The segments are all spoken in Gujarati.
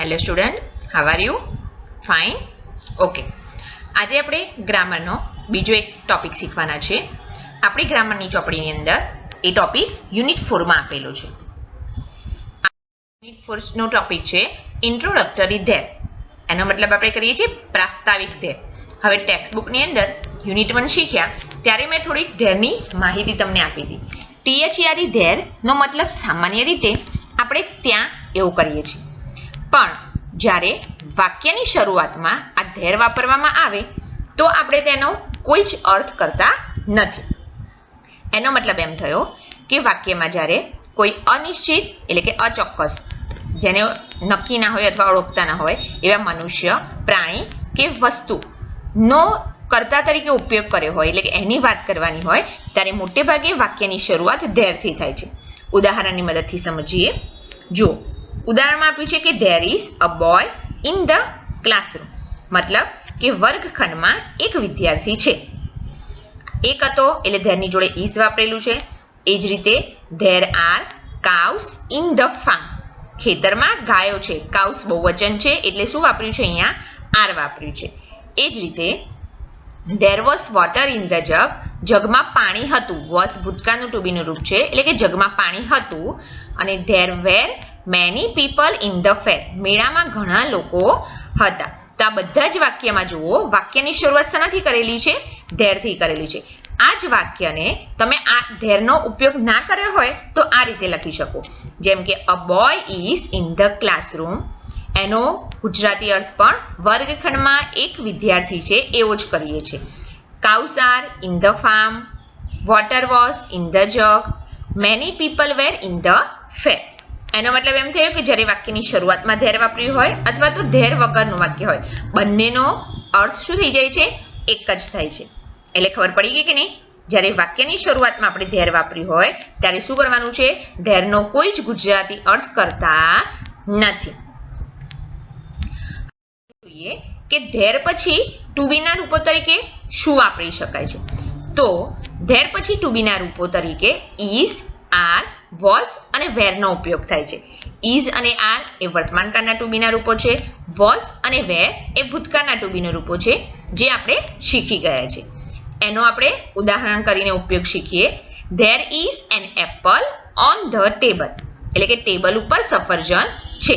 Hello student, how are you? Fine. Okay, આજે આપણે ગ્રામરનો બીજો એક ટોપિક શીખવાના છે. આપણી ગ્રામરની ચોપડીની અંદર એ ટોપિક યુનિટ 4માં આપેલો છે. યુનિટ 4નો ટોપિક છે ઇન્ટ્રોડક્ટરી ધેર. એનો મતલબ આપણે કરીએ છીએ પ્રાસ્તાવિક ધેર. હવે ટેક્સ્ટબુકની અંદર યુનિટ 1 શીખ્યા ત્યારે મેં થોડીક ધેરની માહિતી તમને આપી હતી. THERE ધેરનો મતલબ સામાન્ય રીતે આપણે ત્યાં એવું કરીએ છીએ, પણ જ્યારે વાક્યની શરૂઆતમાં આ ધેર વાપરવામાં આવે તો આપણે તેનો કોઈ જ અર્થ કરતા નથી. એનો મતલબ એમ થયો કે વાક્યમાં જ્યારે કોઈ અનિશ્ચિત એટલે કે અચોક્કસ, જેને નક્કી ના હોય અથવા ઓળખતા ના હોય એવા મનુષ્ય, પ્રાણી કે વસ્તુનો કર્તા તરીકે ઉપયોગ કર્યો હોય, એટલે કે એની વાત કરવાની હોય ત્યારે મોટે ભાગે વાક્યની શરૂઆત ધેરથી થાય છે. ઉદાહરણની મદદથી સમજીએ. જુઓ, ઉદાહરણમાં આપ્યું છે કે there is a boy in the classroom. મતલબ કે વર્ગખંડમાં એક વિદ્યાર્થી છે. એક હતો એટલે ધેરની જોડે is વાપરેલું છે. એ જ રીતે there are cows in the farm. ખેતરમાં ગાયો છે. cows બહુવચન છે એટલે શું વાપર્યું છે? અહીંયા are વાપર્યું છે. એ જ રીતે there was water in the jug. જગમાં પાણી હતું. was ભૂતકાળનું to be નું રૂપ છે એટલે કે જગમાં પાણી હતું. અને there were many people in the fair. મેળામાં ઘણા લોકો હતા. તો આ બધા જ વાક્યમાં જુઓ, વાક્યની શરૂઆત શેનાથી કરેલી છે? ધેરથી કરેલી છે. આ જ વાક્યને તમે આ ધેરનો ઉપયોગ ના કર્યો હોય તો આ રીતે લખી શકો, જેમ કે a boy is in the classroom. એનો ગુજરાતી અર્થ પણ વર્ગખંડમાં એક વિદ્યાર્થી છે એવો જ કરીએ છીએ. cows are in the farm. water was in the jug. many people were in the fair. એનો મતલબ એમ થયો કે જ્યારે વાક્યની શરૂઆતમાં ધેર વાપર્યું હોય અથવા તો ધેર વગરનું વાક્ય હોય, બંનેનો અર્થ શું થઈ જાય છે? એક જ થાય છે. એટલે ખબર પડી ગઈ કે નહીં? જ્યારે વાક્યની શરૂઆતમાં આપણે ધેર વાપર્યું હોય ત્યારે શું કરવાનું છે? ધેરનો કોઈ જ ગુજરાતી અર્થ કરતા નથી. જોઈએ કે ધેર પછી ટુ બી ના રૂપો તરીકે શું વાપરી શકાય છે. તો ધેર પછી ટુ બી ના રૂપો તરીકે is, are, was અને were નો ઉપયોગ થાય છે. is અને are એ વર્તમાનકાળના ટુ બી ના રૂપો છે. was અને were એ ભૂતકાળના ટુ બી ના રૂપો છે, જે આપણે શીખી ગયા છે. એનો આપણે ઉદાહરણ કરીને ઉપયોગ શીખીએ. there is an apple on the table. એટલે કે ટેબલ ઉપર સફરજન છે.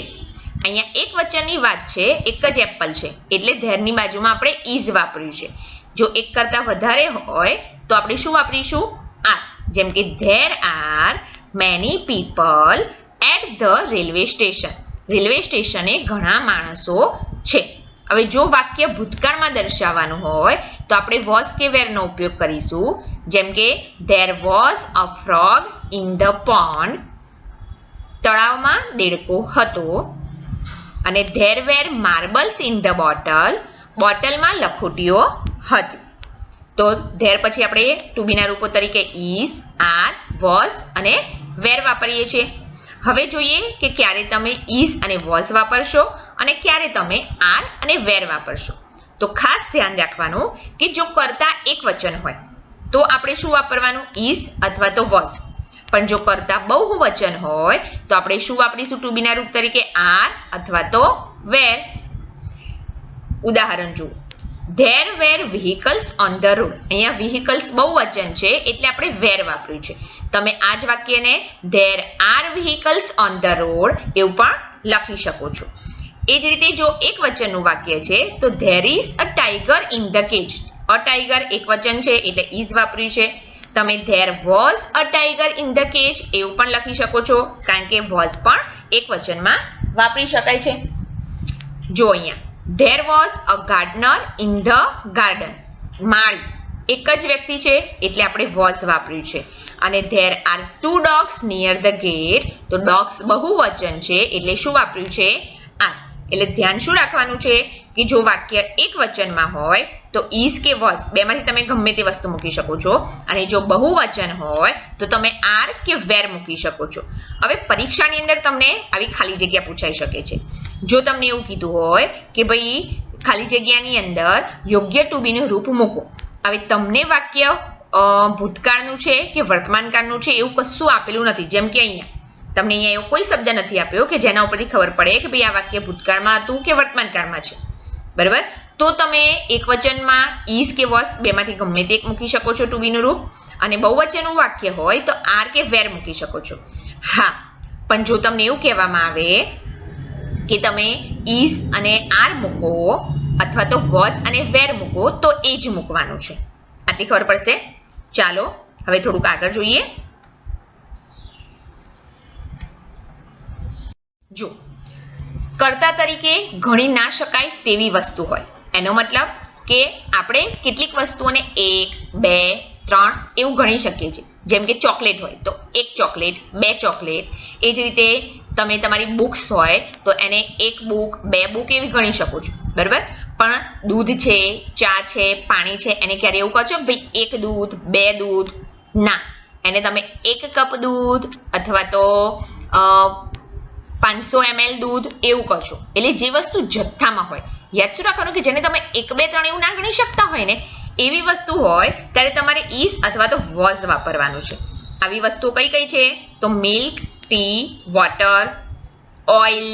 અહીંયા એક વચનની વાત છે, એક જ એપલ છે એટલે ધેરની બાજુમાં આપણે is વાપર્યું છે. જો એક કરતા વધારે હોય તો આપણે શું વાપરીશું? are. જેમ કે there are many people at the railway station. Railway સ્ટેશને ઘણા માણસો છે. હવે જો વાક્ય ભૂતકાળમાં દર્શાવવાનું હોય તો આપણે was કે were નો ઉપયોગ કરીશું. જેમ કે there was a frog in the pond. તળાવમાં દેડકો હતો. અને there were marbles in the bottle. બોટલમાં લખોટીઓ હતી. તો there પછી આપણે ટુ બી ના રૂપો તરીકે is, are, was અને were વાપરીએ છીએ. હવે જોઈએ કે ક્યારે તમે is અને was વાપરશો અને ક્યારે તમે are અને were વાપરશો. તો ખાસ ધ્યાન રાખવાનું કે જો કર્તા એક વચન હોય તો આપણે શું વાપરવાનું? is અથવા તો was. પણ જો કર્તા બહુવચન હોય તો આપણે શું વાપરીશું ટુ બી ના રૂપ તરીકે? are અથવા તો were. ઉદાહરણ જુઓ. there were vehicles on the road. અહીંયા vehicles બહુવચન છે એટલે આપણે were વાપર્યું છે. તમે આ જ વાક્યને there are vehicles on the road એવું પણ લખી શકો છો. એ જ રીતે જો એક વચનનું વાક્ય છે તો there is a tiger in the cage. a tiger એક વચન છે એટલે is વાપર્યું છે. તમે there was a tiger in the cage એવું પણ લખી શકો છો, કારણ કે was પણ એક વચનમાં વાપરી શકાય છે. જો અહીંયા there was a gardener in the garden. માળી એક જ વ્યક્તિ છે એટલે આપણે was વાપર્યું છે. અને there are two dogs near the gate. તો dogs બહુવચન છે એટલે શું વાપર્યું છે? are. એટલે ધ્યાન શું રાખવાનું છે કે જો વાક્ય એક વચનમાં હોય તો is કે was બેમાંથી તમે ગમે તે વસ્તુ મૂકી શકો છો, અને જો બહુવચન હોય તો તમે are કે were મૂકી શકો છો. હવે પરીક્ષાની અંદર તમને આવી ખાલી જગ્યા પૂછાઈ શકે છે. જો તમને એવું કીધું હોય કે ભાઈ ખાલી જગ્યાની અંદર યોગ્ય ટુ બી નું રૂપ મૂકો. હવે તમને વાક્ય ભૂતકાળનું છે કે વર્તમાનકાળનું છે એવું કશું આપેલું નથી. જેમ કે અહીંયા તમને અહીંયા એવો કોઈ શબ્દ નથી આપ્યો કે જેના ઉપરથી ખબર પડે કે ભાઈ આ વાક્ય ભૂતકાળમાં હતું કે વર્તમાન કાળમાં છે, બરાબર? તો તમે એકવચનમાં is કે was બેમાંથી ગમે તે એક મૂકી શકો છો to be નું રૂપ, અને બહુવચનનું વાક્ય હોય તો are કે were મૂકી શકો છો. હા, પણ જો તમને એવું કહેવામાં આવે કે તમે is અને are મૂકો અથવા તો was અને were મૂકો તો એ જ મૂકવાનું છે. આટલી ખબર પડશે. ચાલો હવે થોડુંક આગળ જોઈએ. જો કર્તા તરીકે ગણી ના શકાય તેવી વસ્તુ હોય, એનો મતલબ કે આપણે કેટલીક વસ્તુઓને 1, 2, 3 એવું ગણી શકીએ છીએ. જેમ કે ચોકલેટ હોય તો 1 ચોકલેટ, 2 ચોકલેટ. એ જ રીતે તમે તમારી બુક્સ હોય તો એને 1 બુક, 2 બુક એવી ગણી શકો છો, બરાબર? પણ દૂધ છે, ચા છે, પાણી છે, એને ક્યારે એવું કહો છો ભાઈ 1 દૂધ, 2 દૂધ? ના, એને તમે 1 કપ દૂધ અથવા તો 500 ml દૂધ એવું કહો છો. એટલે જે વસ્તુ જથ્થામાં હોય, યાદ શું રાખવાનું કે જેને તમે 1, 2, 3 એવું ના ગણી શકતા હોય ને એવી વસ્તુ હોય ત્યારે તમારે is અથવા તો was વાપરવાનું છે. આવી વસ્તુઓ કઈ કઈ છે? તો મિલ્ક, ટી, વોટર, ઓઇલ.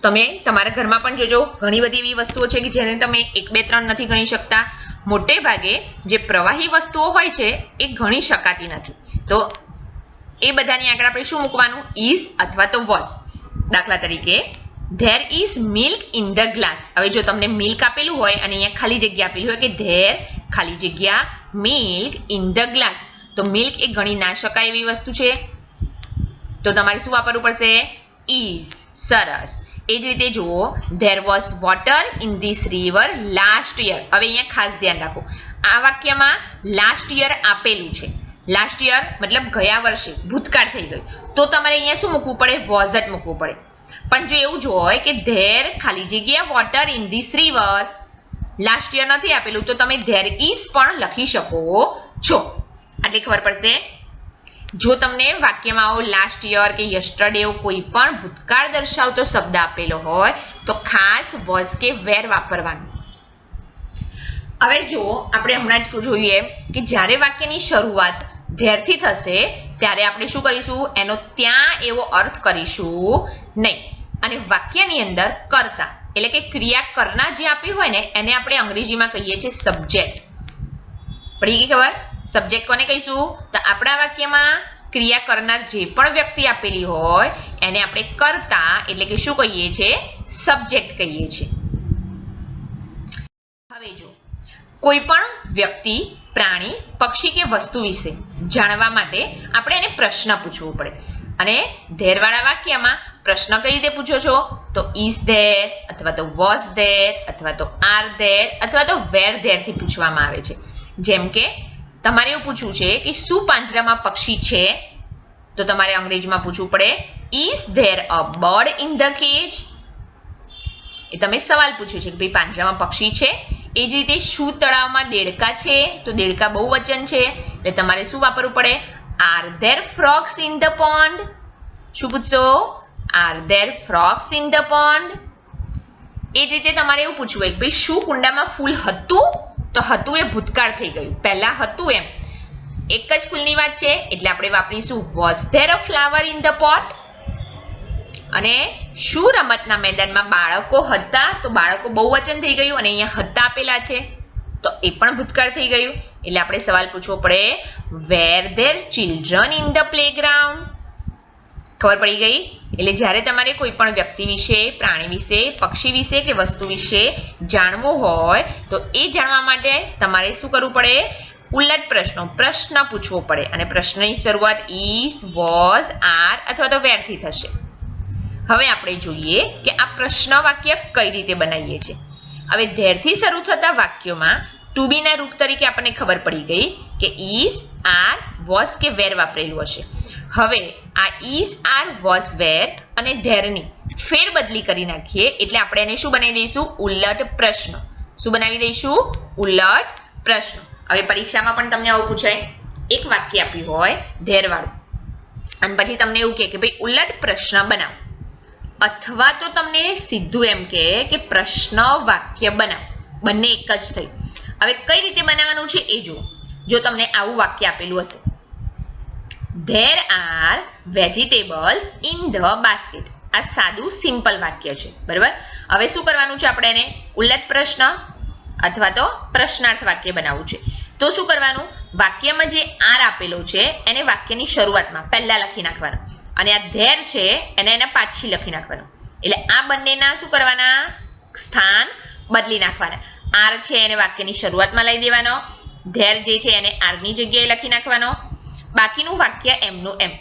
તમે તમારા ઘરમાં પણ જોજો ઘણી બધી એવી વસ્તુઓ છે કે જેને તમે 1, 2, 3 નથી ગણી શકતા. મોટે ભાગે જે પ્રવાહી વસ્તુઓ હોય છે એ ગણી શકાતી નથી. તો એ બધાની આગળ આપણે શું મૂકવાનું? is અથવા તો was. દાખલા તરીકે there is milk in the glass. હવે જો તમને મિલ્ક આપેલું હોય અને અહીંયા ખાલી જગ્યા આપેલી હોય કે there ખાલી જગ્યા milk in the glass, તો મિલ્ક એ ગણી ના શકાય એવી વસ્તુ છે, તો તમારે શું વાપરવું પડશે? is. સરસ. એ જ રીતે જુઓ there was water in this river last year. હવે અહીંયા ખાસ ધ્યાન રાખો, આ વાક્યમાં last year આપેલું છે. લાસ્ટ યર મતલબ ગયા વર્ષે, ભૂતકાળ થઈ ગયું, તો તમારે અહીંયા શું મૂકવું પડે? was જ મૂકવું પડે. પણ જો એવું જ હોય કે there ખાલી જગ્યા water in this river last year નથી આપેલું તો તમે there is પણ લખી શકો છો. આટલી ખબર પડશે. જો તમને વાક્યમાં આવો લાસ્ટ યર કે યસ્ટરડે કોઈ પણ ભૂતકાળ દર્શાવતો શબ્દ આપેલો હોય તો ખાસ was કે were વાપરવાનું. હવે જો આપણે હમણાં જ જોઈએ કે જ્યારે વાક્યની શરૂઆત there થી થશે ત્યારે આપણે શું કરીશું? એનો ત્યાં એવો અર્થ કરીશું નહીં, અને વાક્યની અંદર કર્તા એટલે કે ક્રિયા કરનાર જે આપી હોય ને એને આપણે અંગ્રેજીમાં કહીએ છીએ સબ્જેક્ટ. પડી ગઈ ખબર? સબ્જેક્ટ કોને કહીશું? તો આપણા વાક્યમાં ક્રિયા કરનાર જે પણ વ્યક્તિ આપેલી હોય એને આપણે કર્તા એટલે કે શું કહીએ છીએ? સબ્જેક્ટ કહીએ છીએ. હવે જો કોઈ પણ વ્યક્તિ, પ્રાણી, પક્ષી કે વસ્તુ વિશે જાણવા માટે આપણે એને પ્રશ્ન પૂછવો પડે, અને there વાળા વાક્યમાં પ્રશ્ન કઈ રીતે પૂછો છો? તો is there અથવા તો was there અથવા તો are there અથવા તો were there થી પૂછવામાં આવે છે. જેમ કે તમારે એવું પૂછવું છે કે શું પાંજરામાં પક્ષી છે? તો તમારે અંગ્રેજીમાં પૂછવું પડે is there a bird in the cage? એ તમે સવાલ પૂછ્યો છે કે ભાઈ પાંજરામાં પક્ષી છે. એ જ રીતે શું તળાવમાં દેડકા છે? તો દેડકા બહુવચન છે એટલે તમારે શું વાપરવું પડે? are there frogs in the pond? શું પૂછશો? are there frogs in the pond? એ જ રીતે તમારે એવું પૂછવું હોય કે ભાઈ શું કુંડામાં ફૂલ હતું? તો હતું એ ભૂતકાળ થઈ ગયું, પહેલા હતું એમ એક જ ફૂલની વાત છે એટલે આપણે વાપરીશું was there a flower in the pot? અને શું રમતના મેદાનમાં બાળકો હતા? તો બાળકો બહુવચન થઈ ગયું અને અહીંયા હતા આપેલા છે તો એ પણ ભૂતકાળ થઈ ગયું, એટલે આપણે સવાલ પૂછવો પડે were there children in the playground? ખબર પડી ગઈ? એટલે જ્યારે તમારે કોઈ પણ વ્યક્તિ વિશે, પ્રાણી વિશે, પક્ષી વિશે કે વસ્તુ વિશે જાણવું હોય તો એ જાણવા માટે તમારે શું કરવું પડે? ઉલટ પ્રશ્ન પૂછવો પડે, અને પ્રશ્નની શરૂઆત is, was, are અથવા તો were થી થશે. હવે આપણે જોઈએ કે આ પ્રશ્ન વાક્ય કઈ રીતે બનાવીએ છીએ. હવે there થી શરૂ થતા વાક્યોમાં to be ના રૂપ તરીકે આપણને ખબર પડી ગઈ કે is, are, was કે were વાપરેલું હશે. હવે આ is, are, was, were અને there ની ફેરબદલી કરી નાખીએ એટલે આપણે એને શું બનાવી દઈશું? ઉલટ પ્રશ્ન. શું બનાવી દઈશું? ઉલટ પ્રશ્ન. હવે પરીક્ષામાં પણ તમને આવું પૂછાય, એક વાક્ય આપ્યું હોય there વાળું અને પછી તમને એવું કહે કે ભાઈ ઉલટ પ્રશ્ન બનાવો, અથવા તો તમને સીધું એમ કહે કે પ્રશ્ન વાક્ય બનાવો. બંને એક જ થઈ. હવે કઈ રીતે બનાવવાનું છે એ જુઓ. જો તમને આવું વાક્ય આપેલું હશે there are vegetables in the basket. આ સાદું સિમ્પલ વાક્ય છે, બરાબર. હવે શું કરવાનું છે આપણે એને ઉલટ પ્રશ્ન અથવા તો પ્રશ્નાર્થ વાક્ય બનાવવું છે. તો શું કરવાનું, વાક્યમાં જે આર આપેલો છે એને વાક્યની શરૂઆતમાં પહેલા લખી નાખવાનો અને આ ધેર છે એને એના પાછી લખી નાખવાનું. એટલે આ બંનેના શું કરવાના, સ્થાન બદલી નાખવાના. આર છે એને વાક્યની શરૂઆતમાં લઈ દેવાનો, ધેર જે છે એને આરની જગ્યાએ લખી નાખવાનો, બાકીનું વાક્ય એમનું એમ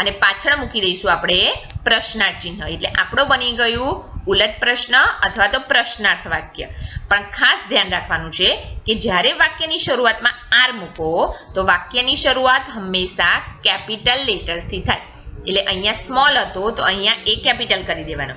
અને પાછળ મૂકી દઈશું આપણે પ્રશ્નાર્થ ચિહ્ન. એટલે આપણો બની ગયું ઉલટ પ્રશ્ન અથવા તો પ્રશ્નાર્થ વાક્ય. પણ ખાસ ધ્યાન રાખવાનું છે કે જ્યારે વાક્યની શરૂઆતમાં આર મૂકો તો વાક્યની શરૂઆત હંમેશા કેપિટલ લેટર્સથી થાય. એટલે અહીંયા સ્મોલ હતો તો અહીંયા એ કેપિટલ કરી દેવાનો.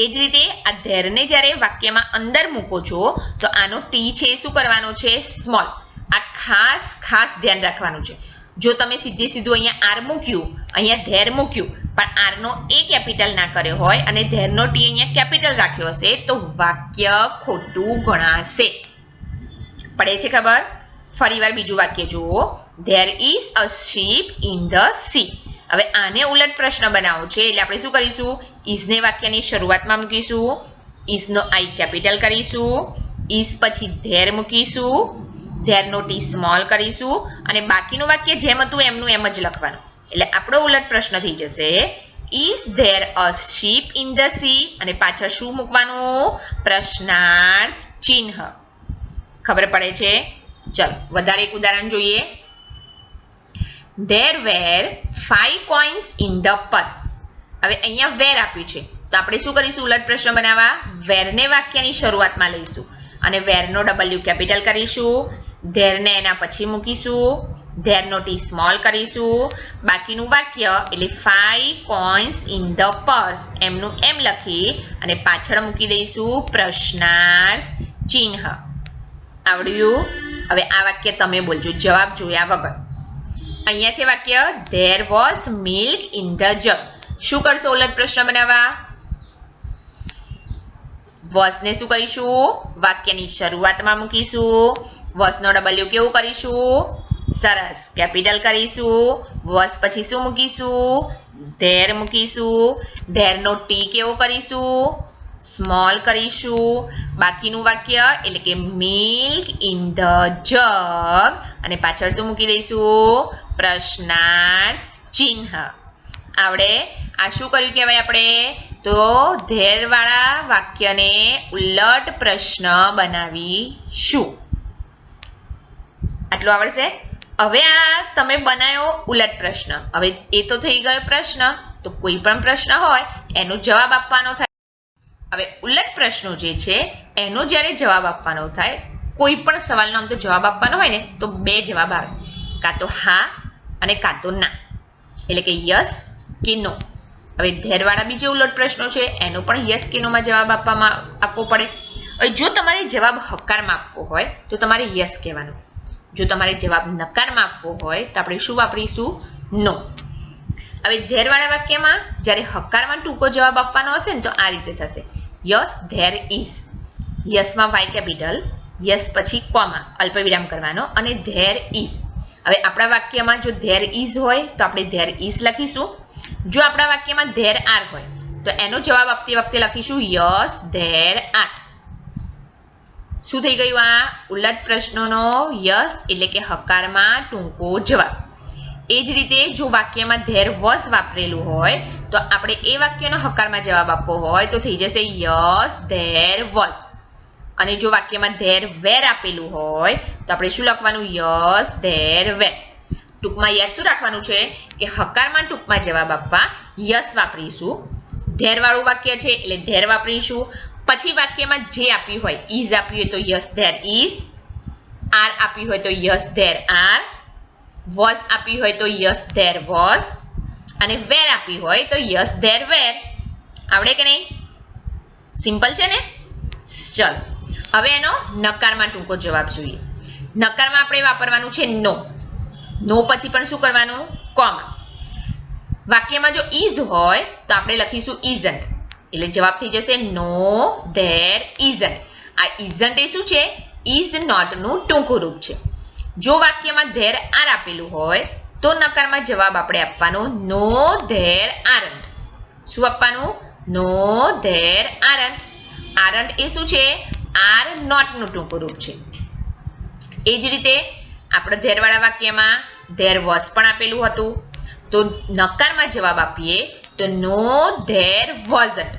એ જ રીતે આ ધેરને જ્યારે વાક્યમાં અંદર મૂકો છો તો આનો ટી છે શું કરવાનો છે, સ્મોલ. આ ખાસ ધ્યાન રાખવાનું છે. જો તમે સીધે સીધું અહીંયા આર મૂક્યું, અહીંયા ધેર મૂક્યું, પણ આરનો એ કેપિટલ ના કર્યો હોય અને ધેરનો ટી અહીંયા કેપિટલ રાખ્યો હશે તો વાક્ય ખોટું ગણાશે. પડે છે ખબર? ફરીવાર બીજું વાક્ય જુઓ, there is a ship in the sea. હવે આને ઉલટ પ્રશ્ન બનાવો છે એટલે આપણે શું કરીશું, ઇઝને વાક્યની શરૂઆતમાં મૂકીશું, ઇઝનો આઈ કેપિટલ કરીશું, ઇઝ પછી ધેર મૂકીશું, ધેરનો ટી સ્મોલ કરીશું અને બાકીનું વાક્ય જેમ હતું એમનું એમ જ લખવાનું. એટલે આપણો ઉલટ પ્રશ્ન થઈ જશે, is there a ship in the sea અને પાછળ શું મૂકવાનું, પ્રશ્નાર્થ ચિહ્ન. ખબર પડે છે? ચલો વધારે એક ઉદાહરણ જોઈએ. There were 5 coins in the purse. હવે અહીંયા વેર આપ્યું છે તો આપણે શું કરીશું, ઉલટ પ્રશ્ન બનાવવા વેરને વાક્યની શરૂઆતમાં લઈશું અને વેરનો ડબલ્યુ કેપિટલ કરીશું, ધેરને એના પછી મૂકીશું, ધેરનો ટી સ્મોલ કરીશું, બાકીનું વાક્ય એટલે 5 coins in the purse એમનું એમ લખી અને પાછળ મૂકી દઈશું પ્રશ્નાર્થ ચિહ્ન. આવડ્યું? હવે આ વાક્ય તમે બોલજો જવાબ જોયા વગર. અહીંયા છે વાક્ય there was milk in the jug. શું કરશો ઉલટ પ્રશ્ન બનાવવા, વોઝને શું કરીશું, વાક્યની શરૂઆતમાં મૂકીશું, વોઝનો ડબલ્યુ કેવું કરીશું, સરસ કેપિટલ કરીશું, વોઝ પછી શું મૂકીશું, ધેર મૂકીશું, ધેરનો ટી કેવો કરીશું, સ્મોલ કરીશું, બાકીનું વાક્ય એટલે કે મિલ્ક ઇન ધ જગ અને પાછળ શું મૂકી દઈશું, પ્રશ્નાર્થ ચિહ્ન. આવડે? આ શું કર્યું કહેવાય આપણે, તો ધેરવાળા વાક્યને ઉલટ પ્રશ્ન બનાવીશું. આટલું આવડશે? હવે આ તમે બનાવ્યો ઉલટ પ્રશ્ન. હવે એ તો થઈ ગયો પ્રશ્ન, તો કોઈ પણ પ્રશ્ન હોય એનો જવાબ આપવાનો થાય. હવે ઉલટ પ્રશ્નો જે છે એનો જ્યારે જવાબ આપવાનો થાય, કોઈ પણ સવાલનો આમ તો જવાબ આપવાનો હોય ને તો 2 જવાબ આવે, કાં તો હા અને કાં તો ના. એટલે કે યસ કે નો. હવે ધેરવાળા બીજો ઉલટ પ્રશ્નો છે એનો પણ યસ કે નોમાં જવાબ આપવો પડે. હવે જો તમારે જવાબ હકારમાં આપવો હોય તો તમારે યસ કહેવાનું. જો તમારે જવાબ નકારમાં આપવો હોય તો આપણે શું વાપરીશું, નો. હવે ધેરવાળા વાક્યમાં જ્યારે હકારમાં ટૂંકો જવાબ આપવાનો હશે ને તો આ રીતે થશે, યસ ધેર ઇઝ. યસમાં વાય કેપિટલ, યસ પછી કોમા અલ્પવિરામ કરવાનો અને ધેર ઇઝ. હવે આપણા વાક્યમાં જો ધેર ઇઝ હોય તો આપણે ધેર ઇઝ લખીશું. જો આપણા વાક્યમાં ધેર આર હોય તો એનો જવાબ આપતી વખતે લખીશું યસ ધેર આર. શું થઈ ગયું? આ ઉલટ પ્રશ્નોનો યસ એટલે કે હકારમાં ટૂંકો જવાબ. એ જ રીતે જો વાક્યમાં ધેર વોઝ વાપરેલું હોય તો આપણે એ વાક્યનો હકારમાં જવાબ આપવો હોય તો થઈ જશે યસ ધેર વોઝ. અને જો વાક્યમાં ધેર વેર આપેલું હોય તો આપણે શું લખવાનું, યસ ધેર વેર. ટૂંકમાં યાદ શું રાખવાનું છે કે હકારમાં ટૂંકમાં જવાબ આપવા યસ વાપરીશું, ધેરવાળું વાક્ય છે એટલે ધેર વાપરીશું, પછી વાક્યમાં જે આપ્યું હોય, ઇઝ આપ્યું હોય તો યસ ધેર ઇઝ, આર આપ્યું હોય તો યસ ધેર આર, વોઝ આપી હોય તો યસ ધેર વોઝ અને વેર આપી હોય તો યસ ધેર વેર. આવડે કે નહીં? સિમ્પલ છે ને? ચલો હવે એનો નકારમાં ટૂંકો જવાબ જોઈએ. નકારમાં આપણે વાપરવાનું છે નો. નો પછી પણ શું કરવાનું, કોમા. વાક્યમાં જો ઇઝ હોય તો આપણે લખીશું ઇઝન્ટ. એટલે જવાબ થઈ જશે નો ધેર ઇઝન્ટ. આ ઇઝન્ટ એ શું છે, ઇઝ નોટ નું ટૂંકું રૂપ છે. જો વાક્યમાં ધેર આર આપેલું હોય તો નકારમાં જવાબ આપણે આપવાનો નો ધેર આરન્ટ. શું આપવાનું? No there aren't. આરન્ટ એ શું છે? આર નોટ નું ટૂંકું રૂપ છે. એ જ રીતે આપણે ધેરવાળા વાક્યમાં ધેર વોઝ પણ આપેલું હતું. તો નકારમાં જવાબ આપીએ તો નો ધેર વોઝન્ટ.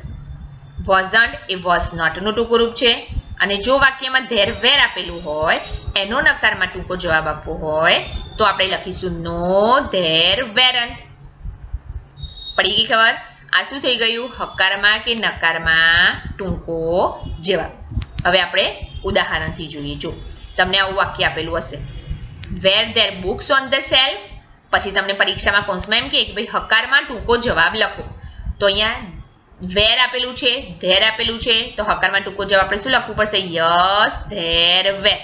વોઝન્ટ એ વોઝ નોટ નું ટૂંકું રૂપ છે. અને જો વાક્યમાં ધેર વેર આપેલું હોય એનો નકારમાં ટૂંકો જવાબ આપવો હોય તો આપણે લખીશું નો ધેર વેરન્ટ. પડી ગઈ ખબર? આ શું થઈ ગયું? હકારમાં કે નકારમાં ટૂંકો જવાબ. હવે આપણે ઉદાહરણથી જોઈએ. જો તમને આવું વાક્ય આપેલું હશે, were there books on the shelf. પછી તમને પરીક્ષામાં કૌંસમાં એમ કે ભાઈ હકારમાં ટૂંકો જવાબ લખો. તો અહીંયા વેર આપેલું છે, ધેર આપેલું છે, તો હકારમાં ટૂંકો જવાબ આપણે શું લખવું પડશે? Yes there were.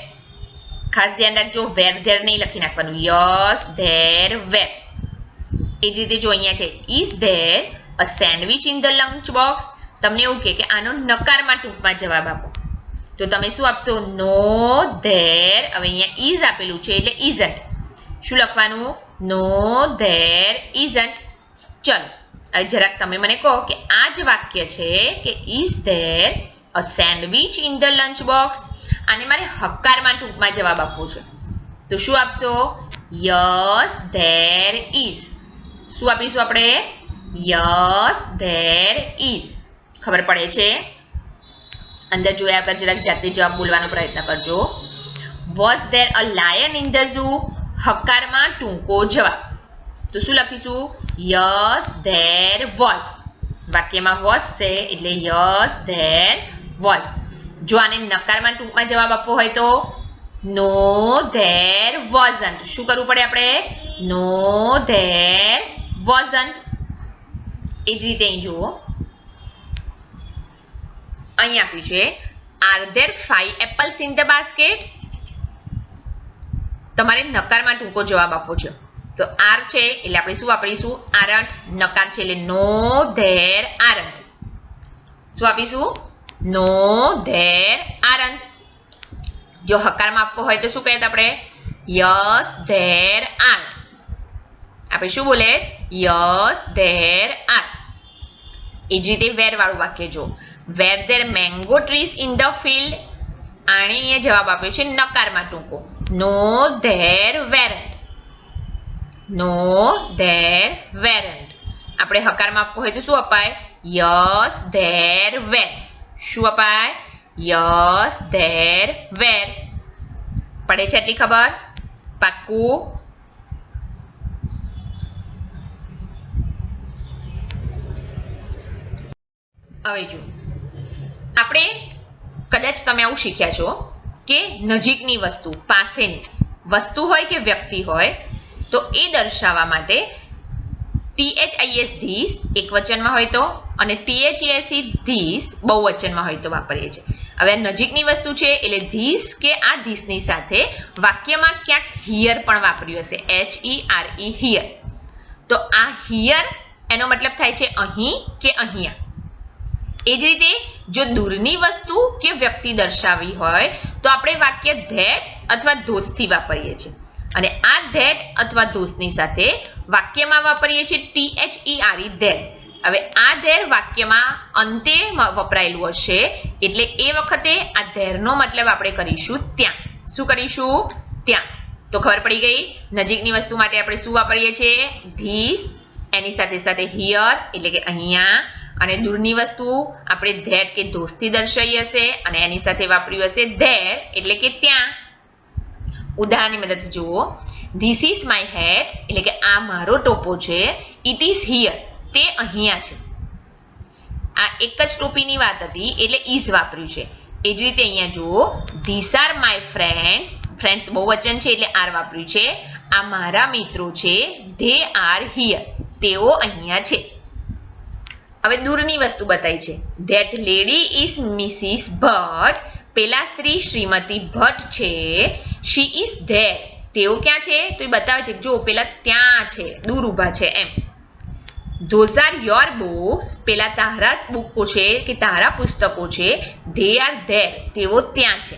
ખાસ ધ્યાન રાખજો, વેર ધેર નહીં લખી નાખવાનું, યસ ધેર વેર. એ જ રીતે જો અહીંયા છે is there a sandwich in the lunch box. તમને એવું કે આનો નકારમાં ટૂંકમાં જવાબ આપો તો તમે શું આપશો? No there. હવે અહીંયા ઇઝ આપેલું છે એટલે ઇઝન્ટ. શું લખવાનું? No there isn't. ચલો હવે જરાક તમે મને કહો કે આ જ વાક્ય છે કે is there a sandwich in the lunch box. આને મારે હકારમાં ટૂંકમાં જવાબ આપવો છે તો શું આપશો? Yes there is. શું આપીશું આપણે? Yes there is. ખબર પડે છે? અંદર જોયા વગર જરાક જાતે જવાબ બોલવાનો પ્રયત્ન કરજો. Was there a lion in the zoo. હકારમાં ટૂંકો જવાબ તો શું લખીશું? Yes there was. વાક્યમાં વોઝ છે એટલે યસ ધેર વોઝ. જો આને નકારમાં ટૂંકમાં જવાબ આપવો હોય તો નો ધેર વોઝન્ટ. શું કરવું પડે આપણે? નો ધેર વોઝન્ટ. એ જ રીતે અહીં જુઓ, અહીં આપ્યું છે are there 5 apples in the basket. તમારે નકારમાં ટૂંકો જવાબ આપવો છે તો આર છે એટલે આપણે શું વાપરીશું? આરન્ટ. નકાર છે એટલે નો ધેર આરન્ટ. શું આપીશું? No there aren't. જો હકારમાં આપવો હોય તો શું કહેતા આપણે? Yes there are. આપણે શું બોલે? Yes there are. એ જ રીતે વેર વાળું વાક્ય જો, were there mango trees in the field. આણે અહીંયા જવાબ આપ્યો છે નકારમાં ટૂંકો, નો ધેર વેરન્ટ. No there વેરન્ટ. આપણે હકારમાં આપવું હોય તો શું અપાય? Yes there were. શું અપાય? Yes there were. પડે છે એટલી ખબર? પાક્કું? હવે જો આપણે કદાચ તમે આવું શીખ્યા છો કે નજીકની વસ્તુ, પાસેની વસ્તુ હોય કે વ્યક્તિ હોય તો એ દર્શાવવા માટે THIS ધીસ એક વચનમાં હોય તો અને THES ધીસ બહુવચનમાં હોય તો વાપરીએ છીએ. હવે નજીકની વસ્તુ છે એટલે ધીસ કે આ ધીસની સાથે વાક્યમાં ક્યાંક હિયર પણ વાપર્યું હશે, HERE હિયર. તો આ હિયર એનો મતલબ થાય છે અહીં કે અહીંયા. એ જ રીતે જો દૂરની વસ્તુ કે વ્યક્તિ દર્શાવી હોય તો આપણે વાક્ય ધેટ અથવા ધોસથી વાપરીએ છીએ અને આ ધેટ અથવા ધોસની સાથે વાક્યમાં વાપરીએ છીએ THERE ધેર. હવે આ ધેર વાક્યમાં અંતે વપરાયેલું હશે એટલે એ વખતે આ ધેરનો મતલબ આપણે કરીશું ત્યાં. શું કરીશું? ત્યાં. તો ખબર પડી ગઈ? નજીકની વસ્તુ માટે આપણે શું વાપરીએ છીએ? ધીસ. એની સાથે સાથે હિયર એટલે કે અહીંયા. અને દૂરની વસ્તુ આપણે ધેટ કે ધોસથી દર્શાવી હશે અને એની સાથે વાપર્યું હશે ધેર એટલે કે ત્યાં. ઉદાહરણની મદદથી જુઓ, ધીસ ઇઝ માય હેટ એટલે કે આ મારો ટોપો છે. ઇટ ઇઝ હિયર તે અહીંયા છે. આ એક જ ટોપીની વાત હતી એટલે ઇઝ વાપર્યું છે. એ જ રીતે અહીંયા જુઓ, this are my friends. Friends બહુવચન છે એટલે આર વાપર્યું છે. આ મારા મિત્રો છે. ધે આર હિયર તેઓ અહીંયા છે. હવે દૂરની વસ્તુ બતાવી છે. That lady is Mrs Bhatt. પેલા સ્ત્રી શ્રીમતી ભટ્ટ છે. શી ઇઝ ધેર તેઓ ક્યાં છે? તો એ બતાવે છે જો પેલા ત્યાં છે, દૂર ઊભા છે એમ. Those are your books. પેલા તારા બુકો છે કે તારા પુસ્તકો છે. ધે આર ધેર તેઓ ત્યાં છે.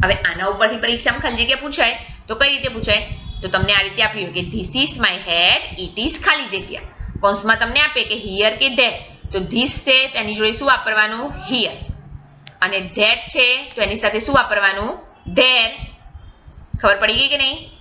હવે આના ઉપરથી પરીક્ષામાં ખાલી જગ્યા પૂછાય તો કઈ રીતે પૂછાય? તો તમને આ રીતે આપ્યું કે this is my head, it is ખાલી જગ્યા. કૌંસમાં તમને આપે કે હિયર કે ધેર, તો ધીસ છે તો એની જોડે શું વાપરવાનું? હિયર. અને ધેટ છે તો એની સાથે શું વાપરવાનું? ધેર. ખબર પડી ગઈ કે નહીં?